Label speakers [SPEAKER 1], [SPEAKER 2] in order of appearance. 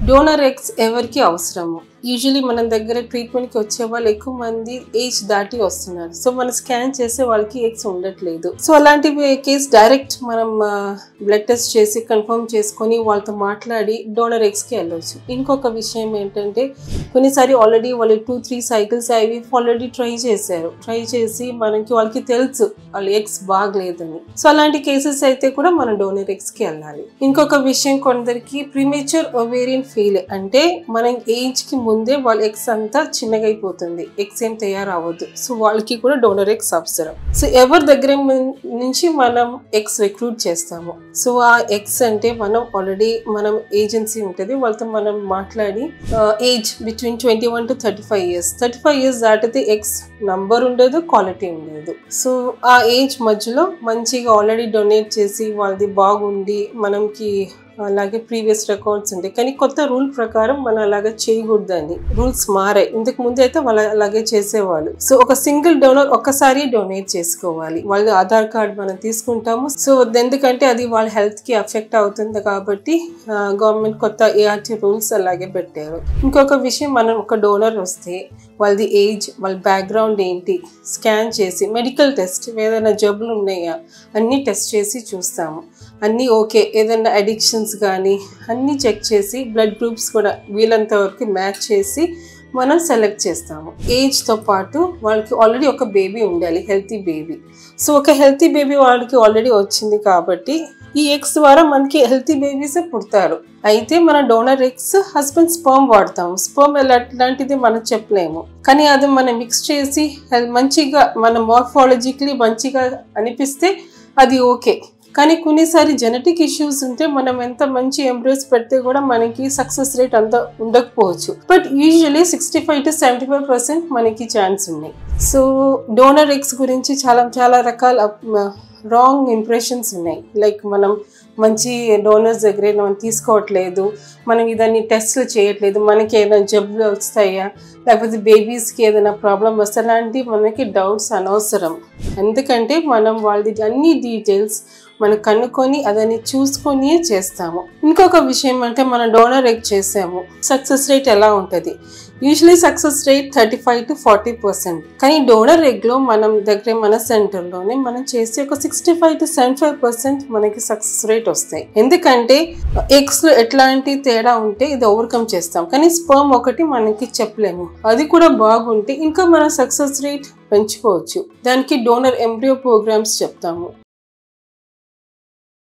[SPEAKER 1] Donor eggs ఎవరికి అవసరము? Usually మన దగ్గర ట్రీట్మెంట్కి వచ్చే వాళ్ళు ఎక్కువ మంది ఏజ్ దాటి వస్తున్నారు. సో మనం స్కాన్ చేసే వాళ్ళకి ఎగ్స్ ఉండట్లేదు. సో అలాంటి కేసు డైరెక్ట్ మనం బ్లడ్ టెస్ట్ చేసి కన్ఫర్మ్ చేసుకొని వాళ్ళతో మాట్లాడి డోనర్ ఎగ్స్కి వెళ్ళవచ్చు. ఇంకొక విషయం ఏంటంటే కొన్నిసారి ఆల్రెడీ వాళ్ళు 2-3 సైకిల్స్ ఐవీఎఫ్ ఆల్రెడీ ట్రై చేసి వాళ్ళకి తెలుసు వాళ్ళ ఎగ్స్ బాగలేదని. సో అలాంటి కేసెస్ అయితే కూడా మనం డోనర్ ఎగ్స్కి వెళ్ళాలి. ఇంకొక విషయం, కొందరికి ప్రీమేచర్ ఓవేరియన్ ఫెయిల్ అంటే మనం ఏజ్కి ముందే వాళ్ళ ఎగ్స్ అంతా చిన్నగా అయిపోతుంది, ఎగ్స్ ఏం తయారవ్వదు. సో వాళ్ళకి కూడా డోనర్ ఎగ్స్ అవసరం. సో ఎవరి దగ్గర నుంచి మనం ఎగ్స్ రిక్రూట్ చేస్తాము. సో ఆ ఎగ్స్ అంటే మనం ఏజెన్సీ ఉంటుంది, వాళ్ళతో మనం మాట్లాడి age between 21 to 35 years 35 years దాటితే ఎగ్స్ నంబర్ ఉండదు, క్వాలిటీ ఉండదు. సో ఆ ఏజ్ మధ్యలో మంచిగా ఆల్రెడీ డొనేట్ చేసి వాళ్ళది బాగుండి మనకి అలాగే ప్రీవియస్ రికార్డ్స్ ఉంటాయి. కానీ కొత్త రూల్ ప్రకారం మనం అలాగే చేయకూడదని రూల్స్ మారాయి. ఇంతకు ముందు అయితే వాళ్ళు అలాగే చేసేవాళ్ళు. సో ఒక సింగిల్ డోనర్ ఒక్కసారి డొనేట్ చేసుకోవాలి. వాళ్ళ ఆధార్ కార్డ్ మనం తీసుకుంటాము. సో ఎందుకంటే అది వాళ్ళ హెల్త్ కి ఎఫెక్ట్ అవుతుంది కాబట్టి గవర్నమెంట్ కొత్త ART రూల్స్ అలాగే పెట్టారు. ఇంకొక విషయం, మనం ఒక డోనర్ వస్తే వాళ్ళది ఏజ్, వాళ్ళ బ్యాక్గ్రౌండ్ ఏంటి స్కాన్ చేసి మెడికల్ టెస్ట్, ఏదైనా జబ్బులు ఉన్నాయా అన్నీ టెస్ట్ చేసి చూస్తాము. అన్నీ ఓకే, ఏదైనా అడిక్షన్స్ కానీ అన్నీ చెక్ చేసి బ్లడ్ గ్రూప్స్ కూడా వీలంత వరకు మ్యాచ్ చేసి మనం సెలెక్ట్ చేస్తాము. ఏజ్తో పాటు వాళ్ళకి ఆల్రెడీ ఒక బేబీ ఉండాలి, హెల్తీ బేబీ. సో ఒక హెల్తీ బేబీ వాళ్ళకి ఆల్రెడీ వచ్చింది కాబట్టి ఈ ఎగ్స్ ద్వారా మనకి హెల్తీ బేబీసే పుడతారు. అయితే మన డోనర్ ఎగ్స్ హస్బెండ్ స్పర్మ్ వాడతాము. స్పర్మ్ ఎలాంటిది మనం చెప్పలేము, కానీ అది మనం మిక్స్ చేసి మంచిగా మన మార్ఫాలజికలీ మంచిగా అనిపిస్తే అది ఓకే. కానీ కొన్నిసారి జెనెటిక్ ఇష్యూస్ ఉంటే మనం ఎంత మంచి ఎంబ్రియోస్ పెడితే కూడా మనకి సక్సెస్ రేట్ అంత ఉండకపోవచ్చు. బట్ యూజువల్లీ 65 to 75% మనకి ఛాన్స్ ఉన్నాయి. సో డోనర్ ఎగ్స్ గురించి చాలా రకాల రాంగ్ ఇంప్రెషన్స్ ఉన్నాయి. లైక్ మనం మంచి డోనర్స్ దగ్గరే మనం తీసుకోవట్లేదు, మనం ఇదాన్ని టెస్ట్లు చేయట్లేదు, మనకి ఏదైనా జబ్బులు వస్తాయా లేకపోతే బేబీస్కి ఏదైనా ప్రాబ్లం వస్తే అలాంటి మనకి డౌట్స్ అనవసరం. ఎందుకంటే మనం వాళ్ళది అన్ని డీటెయిల్స్ మనం కనుక్కొని అదని చూసుకొని చేస్తాము. ఇంకొక విషయం అంటే మనం డోనర్ ఎగ్ చేసాము, సక్సెస్ రేట్ ఎలా ఉంటుంది? Usually success rate 35 to 40%. కానీ డోనర్ ఎగ్లో మన సెంటర్లోనే మనం చేసి ఒక 65 to 75% మనకి సక్సెస్ రేట్ వస్తాయి. ఎందుకంటే ఎగ్స్లో ఎట్లాంటి తేడా ఉంటే ఇది ఓవర్కమ్ చేస్తాం. కానీ స్పర్మ్ ఒకటి మనకి చెప్పలేము, అది కూడా బాగుంటే ఇంకా మనం సక్సెస్ రేట్ పెంచుకోవచ్చు. దానికి డోనర్ ఎంబ్రియో ప్రోగ్రామ్స్ చెప్తాము.